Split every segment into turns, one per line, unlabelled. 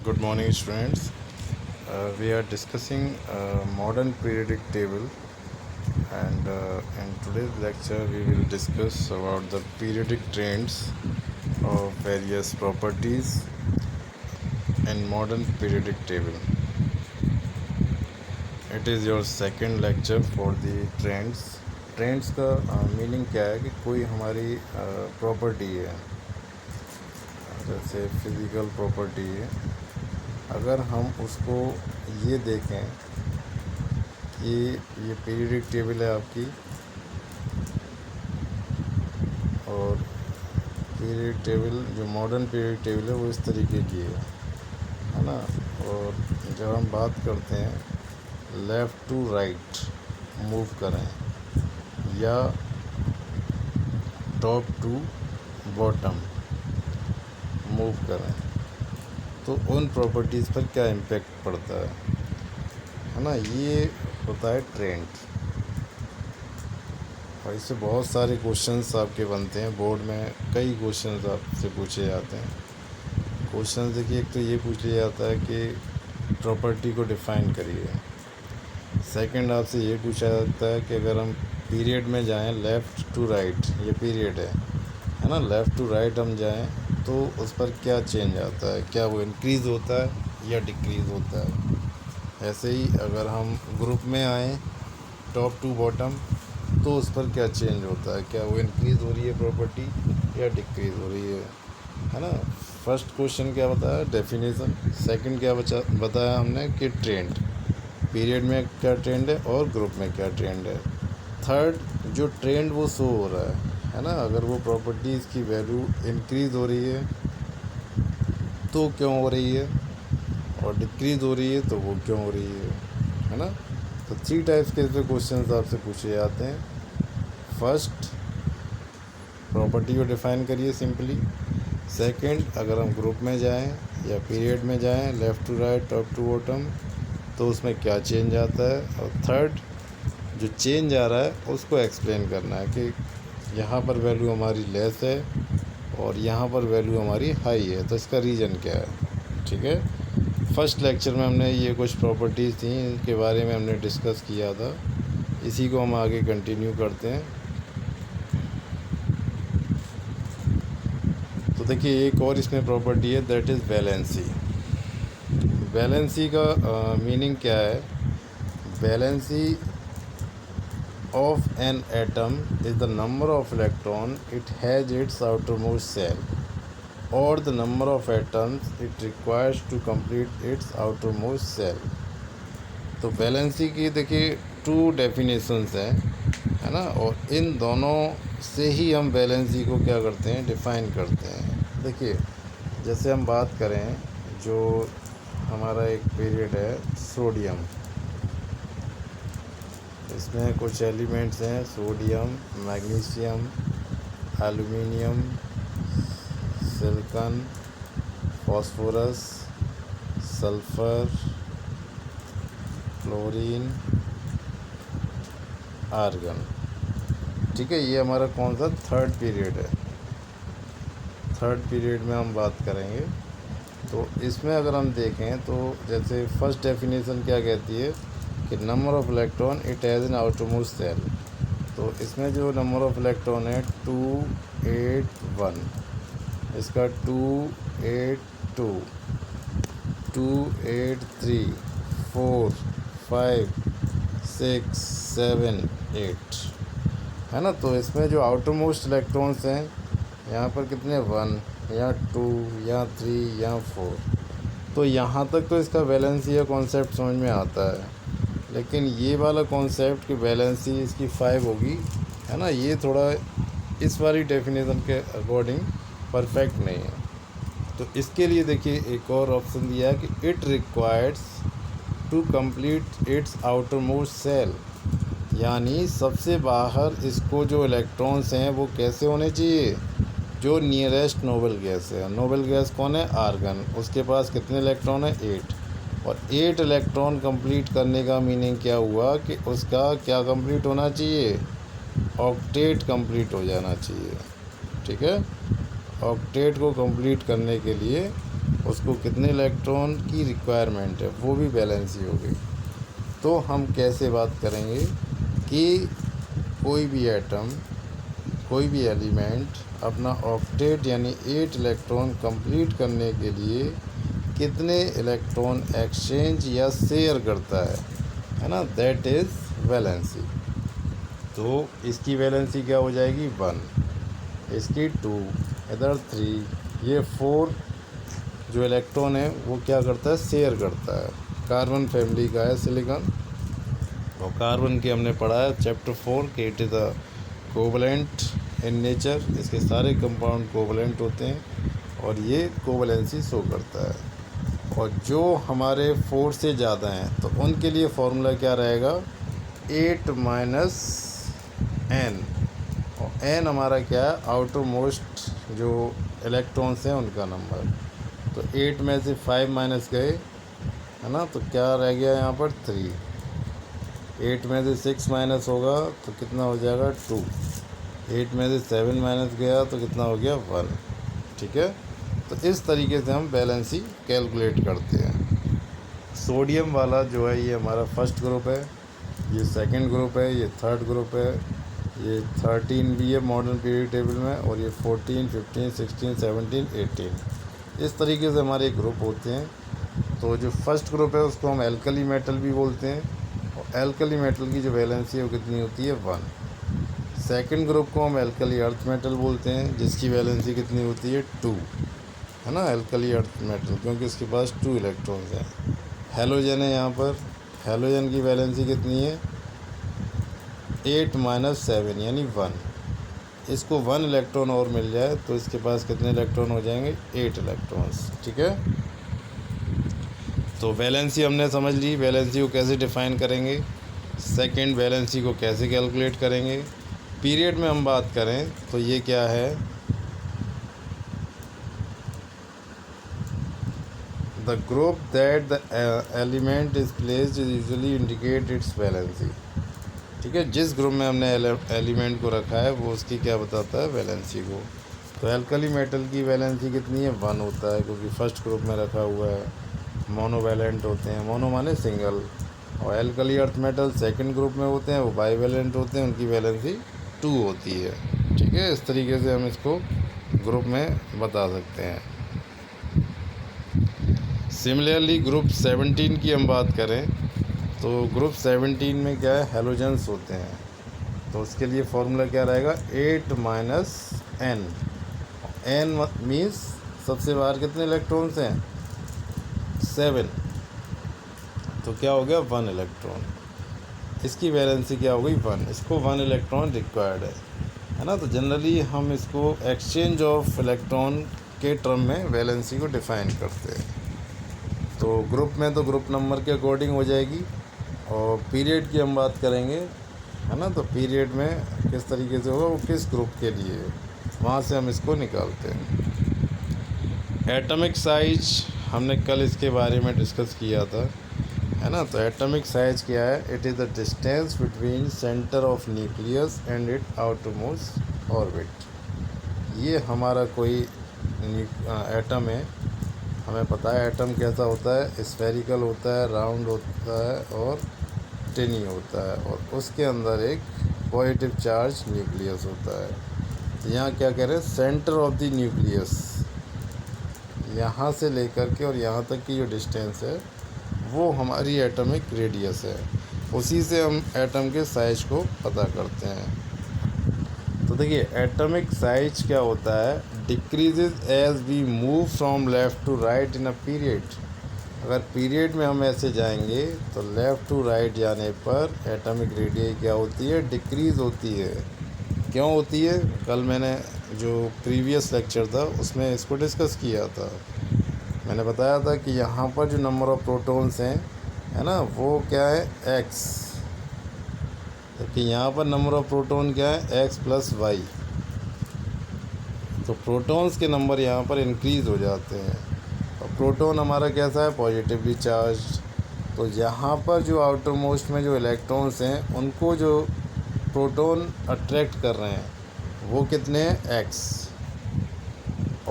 Good morning, students. We are discussing modern periodic table, and in today's lecture, we will discuss about the periodic trends of various properties in modern periodic table. It is your second lecture for the trends. Trends का meaning क्या है कि कोई हमारी property है, जैसे physical property है। अगर हम उसको ये देखें कि ये पीरियडिक टेबल है आपकी, और पीरियडिक टेबल जो मॉडर्न पीरियडिक टेबल है वो इस तरीके की है ना। और जब हम बात करते हैं लेफ़्ट टू राइट मूव करें या टॉप टू बॉटम मूव करें, तो उन प्रॉपर्टीज़ पर क्या इम्पेक्ट पड़ता है ना। ये होता है ट्रेंड, और इससे बहुत सारे क्वेश्चंस आपके बनते हैं। बोर्ड में कई क्वेश्चंस आपसे पूछे जाते हैं। क्वेश्चन देखिए, एक तो ये पूछ लिया जाता है कि प्रॉपर्टी को डिफ़ाइन करिए। सेकंड आपसे ये पूछा जाता है कि अगर हम पीरियड में जाएं लेफ़्ट टू राइट, ये पीरियड है ना, लेफ़्ट टू राइट हम जाएं तो उस पर क्या चेंज आता है, क्या वो इंक्रीज़ होता है या डिक्रीज़ होता है। ऐसे ही अगर हम ग्रुप में आएँ टॉप टू बॉटम, तो उस पर क्या चेंज होता है, क्या वो इंक्रीज़ हो रही है प्रॉपर्टी या डिक्रीज़ हो रही है ना। फर्स्ट क्वेश्चन क्या बताया, डेफिनेशन। सेकंड क्या बताया हमने कि ट्रेंड, पीरियड में क्या ट्रेंड है और ग्रुप में क्या ट्रेंड है। थर्ड, जो ट्रेंड वो शो हो रहा है ना, अगर वो प्रॉपर्टीज़ की वैल्यू इंक्रीज़ हो रही है तो क्यों हो रही है, और डिक्रीज़ हो रही है तो वो क्यों हो रही है ना। तो 3 टाइप्स के इसमें क्वेश्चन आपसे पूछे जाते हैं। फर्स्ट, प्रॉपर्टी को डिफ़ाइन करिए सिंपली। सेकंड, अगर हम ग्रुप में जाएं या पीरियड में जाएं left to right top to bottom, तो उसमें क्या चेंज आता है। और थर्ड, जो चेंज आ रहा है उसको एक्सप्लेन करना है कि यहाँ पर वैल्यू हमारी लेस है और यहाँ पर वैल्यू हमारी हाई है, तो इसका रीज़न क्या है। ठीक है, फर्स्ट लेक्चर में हमने ये कुछ प्रॉपर्टीज़ थी, इनके बारे में हमने डिस्कस किया था। इसी को हम आगे कंटिन्यू करते हैं। तो देखिए, एक और इसमें प्रॉपर्टी है, दैट इज़ वैलेंसी। वैलेंसी का मीनिंग क्या है। Valency of an atom is the number of electron it has its outermost shell, or the number of atoms it requires to complete its outermost shell। तो valency की देखिए 2 definitions हैं, है ना, और इन दोनों से ही हम वैलेंसी को क्या करते हैं, डिफ़ाइन करते हैं। देखिए, जैसे हम बात करें, जो हमारा एक पीरियड है सोडियम, इसमें कुछ एलिमेंट्स हैं sodium, magnesium, aluminium, silicon, phosphorus, sulphur, chlorine, argon. ठीक है, ये हमारा कौन सा थर्ड पीरियड है। थर्ड पीरियड में हम बात करेंगे। तो इसमें अगर हम देखें तो जैसे फर्स्ट डेफिनेशन क्या कहती है कि number of electron it has an outermost shell. तो इसमें जो नंबर ऑफ़ इलेक्ट्रॉन है 281, इसका 282, 283, 4, 5, 6, 7, 8, है ना। तो इसमें जो आउटर मोस्ट इलेक्ट्रॉन्स हैं, यहाँ पर कितने 1, यहाँ 2, यहाँ 3, यहाँ 4। तो यहाँ तक तो इसका वैलेंसी या कॉन्सेप्ट समझ में आता है, लेकिन ये वाला कॉन्सेप्ट की वैलेंसी इसकी 5 होगी, है ना, ये थोड़ा इस वाली डेफिनेशन के अकॉर्डिंग परफेक्ट नहीं है। तो इसके लिए देखिए एक और ऑप्शन दिया है कि it requires to complete its outer most shell, यानी सबसे बाहर इसको जो इलेक्ट्रॉन्स हैं वो कैसे होने चाहिए, जो नियरेस्ट नोबल गैस है। नोबल गैस कौन है, आर्गन, उसके पास कितने इलेक्ट्रॉन है 8, और 8 इलेक्ट्रॉन कंप्लीट करने का मीनिंग क्या हुआ कि उसका क्या कंप्लीट होना चाहिए, ऑक्टेट कंप्लीट हो जाना चाहिए। ठीक है, ऑक्टेट को कंप्लीट करने के लिए उसको कितने इलेक्ट्रॉन की रिक्वायरमेंट है, वो भी वैलेंसी हो गई। तो हम कैसे बात करेंगे कि कोई भी एटम, कोई भी एलिमेंट अपना ऑक्टेट यानी 8 इलेक्ट्रॉन कंप्लीट करने के लिए कितने इलेक्ट्रॉन एक्सचेंज या शेयर करता है ना, दैट इज़ वैलेंसी। तो इसकी वैलेंसी क्या हो जाएगी 1, इसकी 2, इधर 3, ये 4 जो इलेक्ट्रॉन है वो क्या करता है, शेयर करता है। कार्बन फैमिली का है सिलिकॉन, और कार्बन की हमने पढ़ा है चैप्टर 4 कि it is a covalent in nature, इसके सारे कंपाउंड कोवलेंट होते हैं और ये कोवलेंसी शो करता है। और जो हमारे 4 से ज़्यादा हैं तो उनके लिए फॉर्मूला क्या रहेगा, 8 माइनस n, और n हमारा क्या है, आउटर मोस्ट जो इलेक्ट्रॉन्स हैं उनका नंबर। तो 8 में से 5 माइनस गए है ना, तो क्या रह गया यहाँ पर 3। 8 में से 6 माइनस होगा तो कितना हो जाएगा 2। 8 में से 7 माइनस गया तो कितना हो गया 1। ठीक है, तो इस तरीके से हम बैलेंसी कैलकुलेट करते हैं। सोडियम वाला जो है ये हमारा फर्स्ट ग्रुप है, ये सेकंड ग्रुप है, ये थर्ड ग्रुप है, ये 13 भी है मॉडर्न पीरियड टेबल में, और ये 14, 15, 16, 17, 18 इस तरीके से हमारे ग्रुप होते हैं। तो जो फर्स्ट ग्रुप है उसको हम एल्कली मेटल भी बोलते हैं, और एल्कली मेटल की जो वैलेंसी है वो कितनी होती है 1। सेकंड ग्रुप को हम एल्कली अर्थ मेटल बोलते हैं, जिसकी वैलेंसी कितनी होती है 2, है ना, एल्कली अर्थ मेटल, क्योंकि इसके पास 2 इलेक्ट्रॉन्स हैं। हेलोजन है यहाँ पर, हेलोजन की वैलेंसी कितनी है 8 माइनस 7 यानी 1। इसको 1 इलेक्ट्रॉन और मिल जाए तो इसके पास कितने इलेक्ट्रॉन हो जाएंगे, 8 इलेक्ट्रॉन्स। ठीक है, तो वैलेंसी हमने समझ ली, वैलेंसी को कैसे डिफ़ाइन करेंगे, सेकंड वैलेंसी को कैसे कैलकुलेट करेंगे। पीरियड में हम बात करें तो ये क्या है, the group that the element is placed is usually indicate it's valency. ठीक है, जिस ग्रुप में हमने एलिमेंट को रखा है वो उसकी क्या बताता है, वैलेंसी को। तो एल्कली मेटल की वैलेंसी कितनी है 1 होता है, क्योंकि फर्स्ट ग्रुप में रखा हुआ है। मोनोवैलेंट होते हैं, मोनो माने सिंगल, और alkali earth metal second group में होते हैं, वो बाईवैलेंट होते हैं, उनकी वैलेंसी 2 होती है। ठीक है, इस तरीके से हम इसको ग्रुप में बता सकते हैं। सिमिलरली ग्रुप 17 की हम बात करें तो ग्रुप 17 में क्या है, हेलोजेंस होते हैं। तो उसके लिए फॉर्मूला क्या रहेगा, 8 माइनस n। n मीन्स सबसे बाहर कितने इलेक्ट्रॉन्स हैं 7, तो क्या हो गया 1 इलेक्ट्रॉन। इसकी वैलेंसी क्या हो गई 1, इसको 1 इलेक्ट्रॉन रिक्वायर्ड है ना। तो जनरली हम इसको एक्सचेंज ऑफ इलेक्ट्रॉन के टर्म में वैलेंसी को डिफ़ाइन करते हैं। तो ग्रुप में तो ग्रुप नंबर के अकॉर्डिंग हो जाएगी, और पीरियड की हम बात करेंगे है ना, तो पीरियड में किस तरीके से होगा, वो किस ग्रुप के लिए, वहाँ से हम इसको निकालते हैं। एटॉमिक साइज हमने कल इसके बारे में डिस्कस किया था, है ना। तो एटॉमिक साइज क्या है, it is the distance between centre of nucleus and it outermost orbit. ये हमारा कोई एटम है, हमें पता है एटम कैसा होता है, स्फेरिकल होता है, राउंड होता है और टिनी होता है, और उसके अंदर एक पॉजिटिव चार्ज न्यूक्लियस होता है। तो यहाँ क्या कह रहे हैं, सेंटर ऑफ द न्यूक्लियस, यहाँ से लेकर के और यहाँ तक की जो डिस्टेंस है वो हमारी एटॉमिक रेडियस है। उसी से हम एटम के साइज को पता करते हैं। तो देखिए एटॉमिक साइज क्या होता है, decreases as we move from left to right in a period. अगर पीरियड में हम ऐसे जाएंगे तो लेफ़्ट टू राइट जाने पर एटॉमिक रेडियस क्या होती है, डिक्रीज़ होती है। क्यों होती है, कल मैंने जो प्रीवियस लेक्चर था उसमें इसको डिस्कस किया था। मैंने बताया था कि यहाँ पर जो नंबर ऑफ़ प्रोटॉन्स हैं है ना, वो क्या है x, जबकि यहाँ पर नंबर ऑफ़ प्रोटॉन क्या है x प्लस वाई। तो प्रोटॉन्स के नंबर यहाँ पर इंक्रीज़ हो जाते हैं, और प्रोटॉन हमारा कैसा है, पॉजिटिवली चार्ज। तो यहाँ पर जो आउटर मोस्ट में जो इलेक्ट्रॉन्स हैं उनको जो प्रोटॉन अट्रैक्ट कर रहे हैं वो कितने हैं x,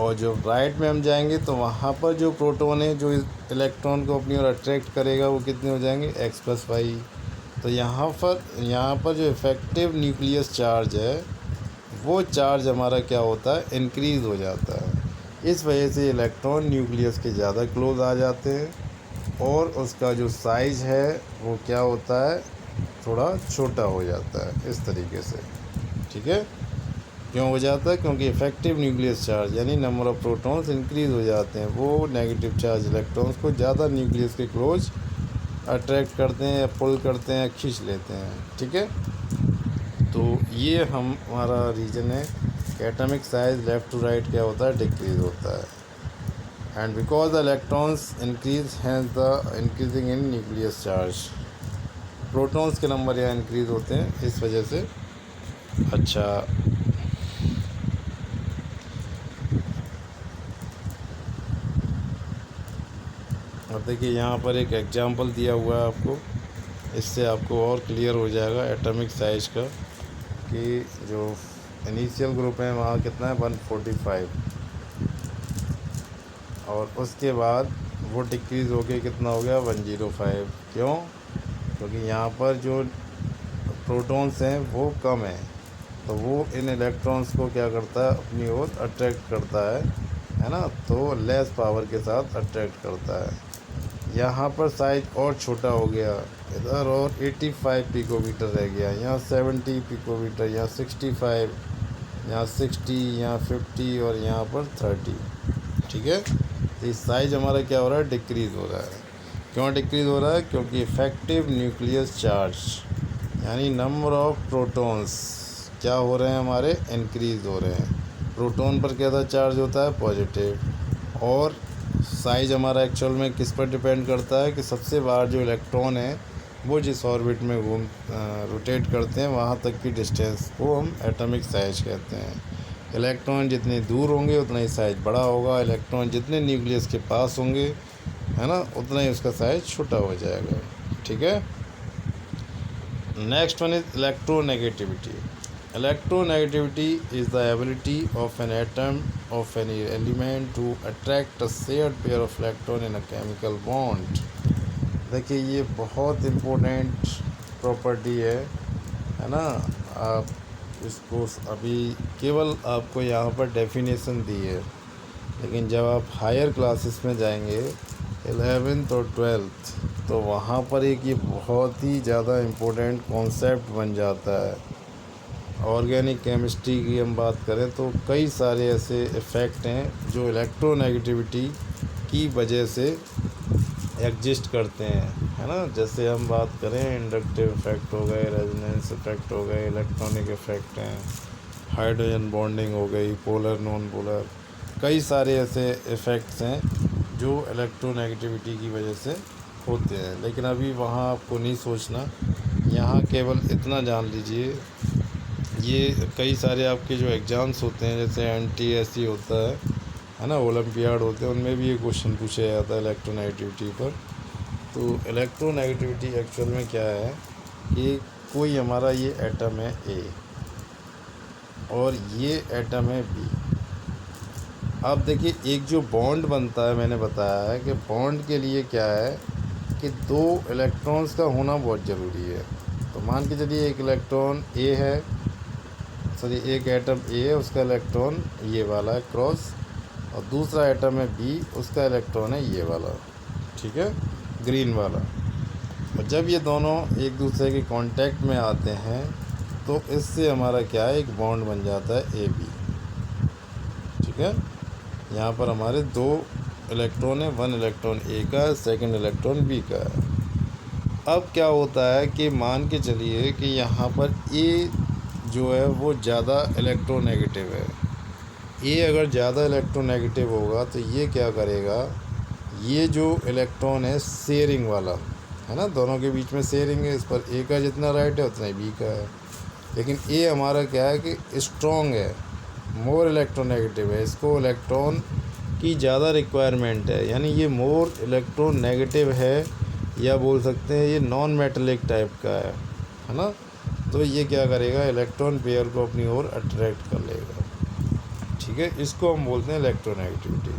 और जो राइट में हम जाएंगे तो वहाँ पर जो प्रोटॉन है जो इलेक्ट्रॉन को अपनी ओर अट्रैक्ट करेगा वो कितने हो जाएंगे x+y। तो यहाँ पर जो इफ़ेक्टिव न्यूक्लियस चार्ज है वो चार्ज हमारा क्या होता है, इंक्रीज़ हो जाता है। इस वजह से इलेक्ट्रॉन न्यूक्लियस के ज़्यादा क्लोज आ जाते हैं और उसका जो साइज़ है वो क्या होता है, थोड़ा छोटा हो जाता है इस तरीके से। ठीक है, क्यों हो जाता है, क्योंकि इफ़ेक्टिव न्यूक्लियस चार्ज यानी नंबर ऑफ़ प्रोटॉन्स इंक्रीज़ हो जाते हैं। वो नेगेटिव चार्ज इलेक्ट्रॉन्स को ज़्यादा न्यूक्लियस के क्लोज अट्रैक्ट करते हैं या पुल करते हैं, खींच लेते हैं। ठीक है, तो ये हमारा रीज़न है कि atomic size left to right क्या होता है, डिक्रीज़ होता है। And because the electrons increase has the increasing in nucleus charge, protons के नंबर यहाँ इंक्रीज़ होते हैं इस वजह से। अच्छा, अब देखिए यहाँ पर एक एग्जांपल दिया हुआ है आपको, इससे आपको और क्लियर हो जाएगा एटॉमिक साइज का कि जो इनिशियल ग्रुप है वहाँ कितना है 145 और उसके बाद वो डिक्रीज़ हो के कितना हो गया 105। क्यों, क्योंकि यहाँ पर जो प्रोटॉन्स हैं वो कम हैं, तो वो इन इलेक्ट्रॉन्स को क्या करता है, अपनी ओर अट्रैक्ट करता है ना, तो लेस पावर के साथ अट्रैक्ट करता है। यहाँ पर साइज और छोटा हो गया इधर, और 85 पिकोमीटर रह गया, यहाँ 70 पिकोमीटर, यहाँ 65, यहाँ 60, यहाँ 50 और यहाँ पर 30। ठीक है, तो इस साइज हमारा क्या हो रहा है, डिक्रीज़ हो रहा है। क्यों डिक्रीज़ हो रहा है, क्योंकि इफ़ेक्टिव न्यूक्लियस चार्ज यानी नंबर ऑफ़ प्रोटॉन्स क्या हो रहे हैं, हमारे इंक्रीज़ हो रहे हैं। प्रोटॉन पर कैसा चार्ज होता है, पॉजिटिव, और साइज़ हमारा एक्चुअल में किस पर डिपेंड करता है कि सबसे बाहर जो इलेक्ट्रॉन है वो जिस ऑर्बिट में रोटेट करते हैं वहाँ तक की डिस्टेंस को हम एटॉमिक साइज कहते हैं। इलेक्ट्रॉन जितने दूर होंगे उतना ही साइज बड़ा होगा, इलेक्ट्रॉन जितने न्यूक्लियस के पास होंगे, है ना, उतना ही उसका साइज छोटा हो जाएगा। ठीक है, next one is electronegativity. Electronegativity is the ability of an atom of any element to attract a shared pair of electron in a chemical bond। देखिए ये बहुत इम्पोर्टेंट प्रॉपर्टी है ना। आप इसको अभी केवल आपको यहाँ पर डेफिनेशन दी है, लेकिन जब आप हायर क्लासेस में जाएंगे 11th और 12th तो वहाँ पर एक ये बहुत ही ज़्यादा इम्पोर्टेंट कॉन्सेप्ट बन जाता है। ऑर्गेनिक केमिस्ट्री की हम बात करें तो कई सारे ऐसे इफ़ेक्ट हैं जो इलेक्ट्रोनेगेटिविटी की वजह से एग्जिस्ट करते हैं, है ना। जैसे हम बात करें इंडक्टिव इफ़ेक्ट हो गए, रेजोनेंस इफ़ेक्ट हो गए, इलेक्ट्रॉनिक इफ़ेक्ट हैं, हाइड्रोजन बॉन्डिंग हो गई, पोलर नॉन पोलर, कई सारे ऐसे इफ़ेक्ट्स हैं जो इलेक्ट्रोनेगेटिविटी की वजह से होते हैं। लेकिन अभी वहाँ आपको नहीं सोचना, यहाँ केवल इतना जान लीजिए, ये कई सारे आपके जो एग्ज़ाम्स होते हैं जैसे NTSE होता है ना, ओलंपियाड होते हैं, उनमें भी ये क्वेश्चन पूछा जाता है इलेक्ट्रोनेगेटिविटी पर। तो इलेक्ट्रोनेगेटिविटी एक्चुअल में क्या है कि कोई हमारा ये एटम है A और ये एटम है B। अब देखिए एक जो बॉन्ड बनता है, मैंने बताया है कि बॉन्ड के लिए क्या है कि 2 इलेक्ट्रॉन्स का होना बहुत ज़रूरी है। तो मान के चलिए एक इलेक्ट्रॉन A है, एक एटम A है, उसका इलेक्ट्रॉन ये वाला है क्रॉस, और दूसरा एटम है B, उसका इलेक्ट्रॉन है ये वाला, ठीक है, ग्रीन वाला। और जब ये दोनों एक दूसरे के कांटेक्ट में आते हैं तो इससे हमारा क्या है, एक बॉन्ड बन जाता है AB। ठीक है, यहाँ पर हमारे 2 इलेक्ट्रॉन है, 1 इलेक्ट्रॉन A का है, 2 इलेक्ट्रॉन B का है। अब क्या होता है कि मान के चलिए कि यहाँ पर A जो है वो ज़्यादा इलेक्ट्रोनेगेटिव है। A अगर ज़्यादा इलेक्ट्रोनेगेटिव होगा तो ये क्या करेगा, ये जो इलेक्ट्रॉन है शेयरिंग वाला है ना, दोनों के बीच में शेयरिंग है, इस पर A का जितना राइट है उतना ही B का है। लेकिन A हमारा क्या है कि स्ट्रॉन्ग है, मोर इलेक्ट्रोनेगेटिव है, इसको इलेक्ट्रॉन की ज़्यादा रिक्वायरमेंट है, यानी ये मोर इलेक्ट्रोनेगेटिव है, या बोल सकते हैं ये नॉन मेटेलिक टाइप का है ना। तो ये क्या करेगा, इलेक्ट्रॉन पेयर को अपनी ओर अट्रैक्ट कर लेगा। ठीक ठीक है, इसको हम बोलते हैं इलेक्ट्रोनेगेटिविटी।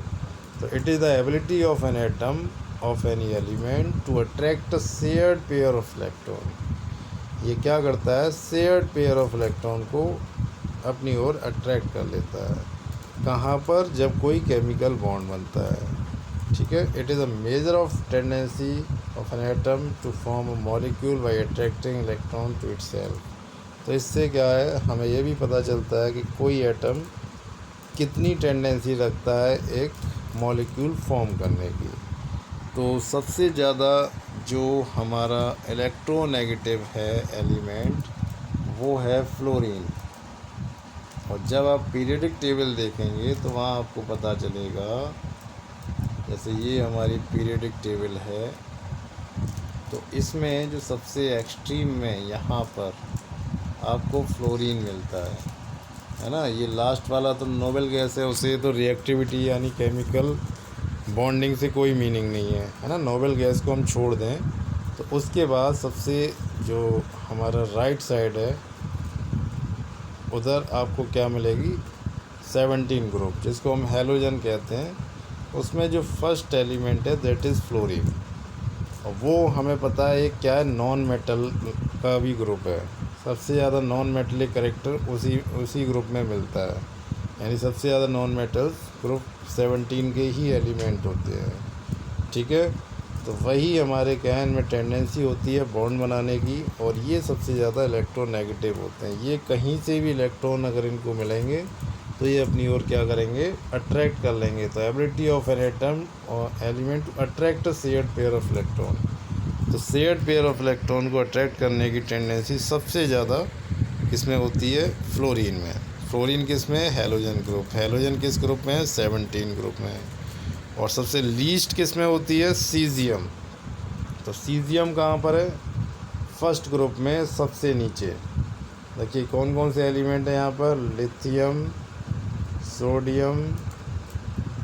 तो it is the ability of an atom of any element to attract a shared pair of electron. ये क्या करता है, शेयर्ड पेयर ऑफ इलेक्ट्रॉन को अपनी ओर अट्रैक्ट कर लेता है। कहाँ पर, जब कोई केमिकल बॉन्ड बनता है, ठीक है। It is a major of tendency of an atom to form a molecule by attracting electron to itself. तो इससे क्या है, हमें ये भी पता चलता है कि कोई एटम कितनी टेंडेंसी रखता है एक मॉलिक्यूल फॉर्म करने की। तो सबसे ज़्यादा जो हमारा इलेक्ट्रोनेगेटिव है एलिमेंट वो है फ्लोरीन। और जब आप पीरियोडिक टेबल देखेंगे तो वहाँ आपको पता चलेगा, जैसे ये हमारी पीरियोडिक टेबल है, तो इसमें जो सबसे एक्सट्रीम में यहाँ पर आपको फ्लोरीन मिलता है ना। ये लास्ट वाला तो नोबेल गैस है, उसे तो रिएक्टिविटी यानी केमिकल बॉन्डिंग से कोई मीनिंग नहीं है ना। नोबेल गैस को हम छोड़ दें तो उसके बाद सबसे जो हमारा राइट साइड है उधर आपको क्या मिलेगी, 17 ग्रुप, जिसको हम हैलोजन कहते हैं। उसमें जो फर्स्ट एलिमेंट है दैट इज़ फ्लोरीन। और वो हमें पता है क्या है, नॉन मेटल का भी ग्रुप है। सबसे ज़्यादा नॉन मेटलिक कैरेक्टर उसी ग्रुप में मिलता है, यानी सबसे ज़्यादा नॉन मेटल्स ग्रुप 17 के ही एलिमेंट होते हैं, ठीक है। तो वही हमारे कहन में टेंडेंसी होती है बॉन्ड बनाने की, और ये सबसे ज़्यादा इलेक्ट्रोनेगेटिव होते हैं। ये कहीं से भी इलेक्ट्रॉन अगर इनको मिलेंगे तो ये अपनी ओर क्या करेंगे, अट्रैक्ट कर लेंगे। तो एबिलिटी ऑफ एन एटम और element to attract a shared pair of electron. तो शेयर्ड पेयर ऑफ इलेक्ट्रॉन को अट्रैक्ट करने की टेंडेंसी सबसे ज़्यादा किसमें होती है, फ्लोरीन में। फ्लोरीन किस में है, हैलोजन ग्रुप। हैलोजन किस ग्रुप में है, 17 ग्रुप में है। और सबसे लीस्ट किस में होती है, सीजियम। तो सीजियम कहाँ पर है, फर्स्ट ग्रुप में सबसे नीचे। देखिए कौन कौन से एलिमेंट हैं यहाँ पर, लिथियम, सोडियम,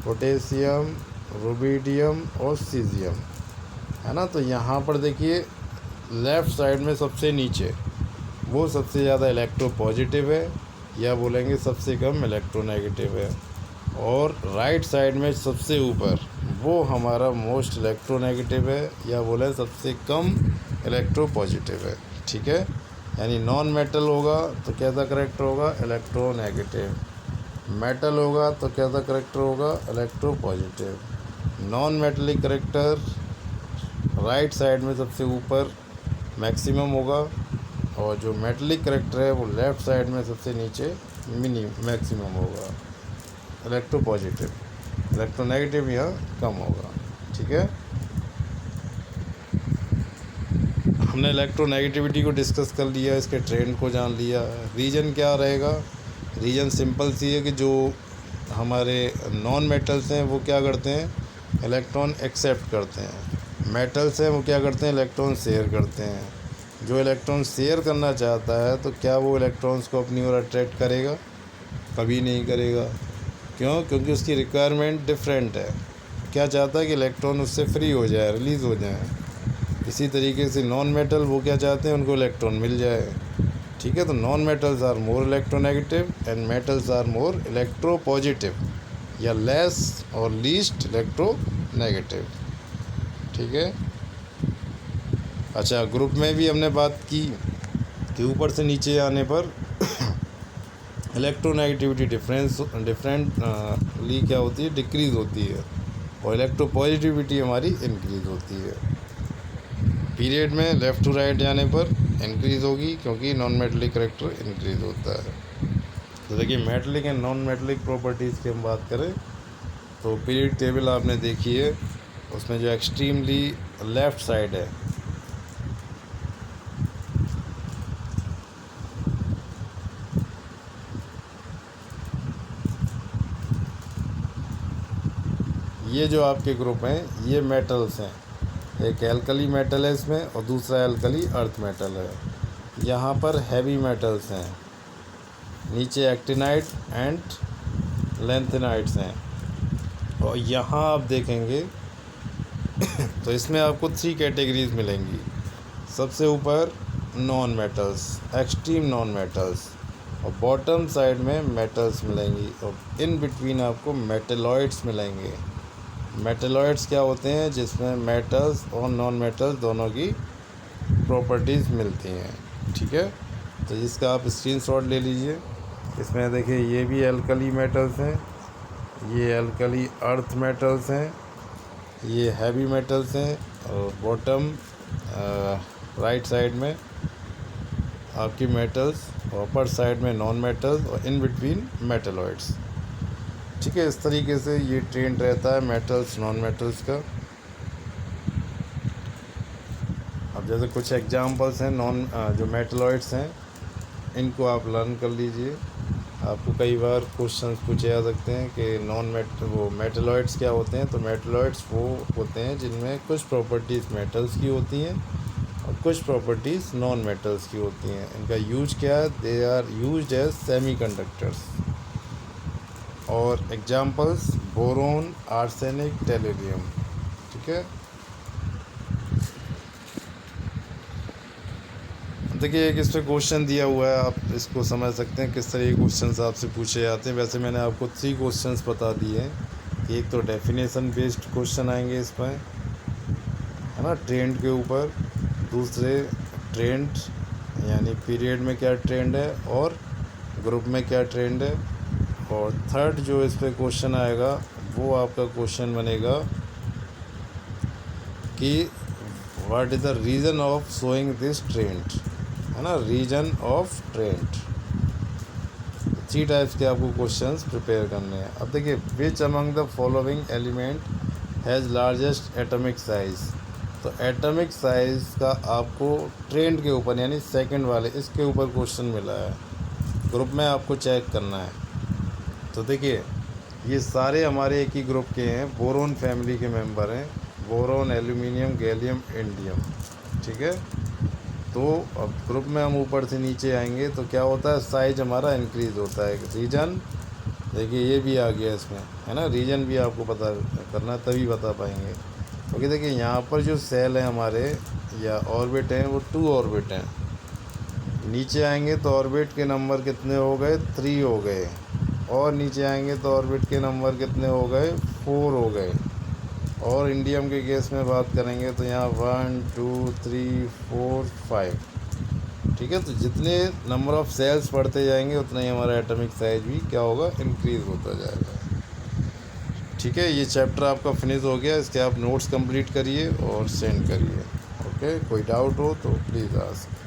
पोटेशियम, रुबिडियम और सीजियम, है ना। तो यहाँ पर देखिए लेफ़्ट साइड में सबसे नीचे वो सबसे ज़्यादा इलेक्ट्रो पॉजिटिव है, या बोलेंगे सबसे कम इलेक्ट्रोनेगेटिव है। और राइट साइड में सबसे ऊपर वो हमारा मोस्ट इलेक्ट्रोनेगेटिव है, या बोले सबसे कम इलेक्ट्रो पॉजिटिव है, ठीक है। यानी नॉन मेटल होगा तो कैसा करेक्टर होगा, इलेक्ट्रोनेगेटिव। मेटल होगा तो कैसा करेक्टर होगा, electro positive. Non metallic character right side में सबसे ऊपर मैक्सिमम होगा, और जो मेटलिक करेक्टर है वो लेफ़्ट साइड में सबसे नीचे मैक्सिमम होगा, इलेक्ट्रो पॉजिटिव। इलेक्ट्रोनेगेटिव यहाँ कम होगा, ठीक है। हमने इलेक्ट्रोनेगेटिविटी को डिस्कस कर लिया, इसके ट्रेंड को जान लिया। रीज़न क्या रहेगा, रीज़न सिंपल सी है कि जो हमारे नॉन मेटल्स हैं वो क्या करते हैं, इलेक्ट्रॉन एक्सेप्ट करते हैं। मेटल्स हैं वो क्या करते हैं, इलेक्ट्रॉन शेयर करते हैं। जो इलेक्ट्रॉन शेयर करना चाहता है तो क्या वो इलेक्ट्रॉन्स को अपनी ओर अट्रैक्ट करेगा, कभी नहीं करेगा। क्यों, क्योंकि उसकी रिक्वायरमेंट डिफरेंट है। क्या चाहता है कि इलेक्ट्रॉन उससे फ्री हो जाए, रिलीज़ हो जाए। इसी तरीके से नॉन मेटल वो क्या चाहते हैं, उनको इलेक्ट्रॉन मिल जाए, ठीक है। तो non metals are more electronegative and metals are more electropositive, या लेस और लीस्ट इलेक्ट्रोनेगेटिव, ठीक है। अच्छा, ग्रुप में भी हमने बात की कि ऊपर से नीचे आने पर इलेक्ट्रोनेगेटिविटी डिफरेंटली क्या होती है, डिक्रीज़ होती है, और इलेक्ट्रो पॉजिटिविटी हमारी इंक्रीज़ होती है। पीरियड में लेफ़्ट टू राइट जाने पर इंक्रीज़ होगी, क्योंकि नॉन मेटलिक करेक्टर इंक्रीज़ होता है। तो देखिए metallic and non metallic properties की हम बात करें तो पीरियड टेबल आपने देखी है, उसमें जो एक्सट्रीमली लेफ़्ट साइड है ये जो आपके ग्रुप हैं ये मेटल्स हैं। एक एल्कली मेटल है इसमें और दूसरा एल्कली अर्थ मेटल है। यहाँ पर हैवी मेटल्स हैं, नीचे एक्टिनाइट एंड लेंथेनाइट्स हैं। और यहाँ आप देखेंगे तो इसमें आपको 3 कैटेगरीज मिलेंगी। सबसे ऊपर non metals, extreme non metals, और बॉटम साइड में मेटल्स मिलेंगी और इन बिटवीन आपको मेटेलॉइड्स मिलेंगे। मेटेलॉइड्स क्या होते हैं? जिसमें मेटल्स और नॉन मेटल्स दोनों की प्रॉपर्टीज़ मिलती हैं। ठीक है, तो इसका आप स्क्रीनशॉट ले लीजिए। इसमें देखिए ये भी एल्कली मेटल्स हैं, ये एल्कली अर्थ मेटल्स हैं, ये हैवी मेटल्स हैं और बॉटम राइट साइड में आपकी मेटल्स और अपर साइड में नॉन मेटल्स और इन बिटवीन मेटलॉइड्स। ठीक है, इस तरीके से ये ट्रेंड रहता है मेटल्स नॉन मेटल्स का। अब जैसे कुछ एग्जांपल्स हैं जो मेटलॉइड्स हैं, इनको आप लर्न कर लीजिए। आपको कई बार क्वेश्चंस पूछे जा सकते हैं कि वो मेटलॉइड्स क्या होते हैं। तो मेटलॉइड्स वो होते हैं जिनमें कुछ प्रॉपर्टीज़ मेटल्स की होती हैं और कुछ प्रॉपर्टीज़ नॉन मेटल्स की होती हैं। इनका यूज क्या है? They are used as semiconductors. और एग्जांपल्स बोरोन, आर्सेनिक, टेलुरियम। ठीक है, देखिए एक इस पर क्वेश्चन दिया हुआ है, आप इसको समझ सकते हैं किस तरह के क्वेश्चंस आपसे पूछे जाते हैं। वैसे मैंने आपको 3 क्वेश्चंस बता दिए हैं। एक तो डेफिनेशन बेस्ड क्वेश्चन आएंगे इस पर, है ना, ट्रेंड के ऊपर। दूसरे ट्रेंड यानी पीरियड में क्या ट्रेंड है और ग्रुप में क्या ट्रेंड है। और थर्ड जो इस पर क्वेश्चन आएगा वो आपका क्वेश्चन बनेगा कि what is the reason of showing this trend, है ना, रीजन ऑफ ट्रेंड। 3 टाइप्स के आपको क्वेश्चंस प्रिपेयर करने हैं। अब देखिए, which among the following element has largest atomic size. तो एटॉमिक साइज़ का आपको ट्रेंड के ऊपर यानी सेकंड वाले इसके ऊपर क्वेश्चन मिला है, ग्रुप में आपको चेक करना है। तो देखिए ये सारे हमारे एक ही ग्रुप के हैं, बोरोन फैमिली के मेंबर हैं, बोरोन, एल्यूमिनियम, गैलियम, इंडियम। ठीक है, तो अब ग्रुप में हम ऊपर से नीचे आएंगे तो क्या होता है? साइज हमारा इंक्रीज़ होता है। रीजन देखिए ये भी आ गया इसमें, है ना, रीजन भी आपको पता करना है तभी बता पाएंगे। क्योंकि देखिए यहाँ पर जो सेल हैं हमारे या ऑर्बिट हैं वो 2 ऑर्बिट हैं। नीचे आएंगे तो ऑर्बिट के नंबर कितने हो गए? 3 हो गए। और नीचे आएंगे तो ऑर्बिट के नंबर कितने हो गए? 4 हो गए। और इंडियम के केस में बात करेंगे तो यहाँ 1 2 3 4 5। ठीक है, तो जितने नंबर ऑफ़ सेल्स बढ़ते जाएंगे उतना ही हमारा एटॉमिक साइज भी क्या होगा? इंक्रीज़ होता जाएगा। ठीक है, ये चैप्टर आपका फिनिश हो गया। इसके आप नोट्स कंप्लीट करिए और सेंड करिए। ओके, कोई डाउट हो तो प्लीज़ आस्क।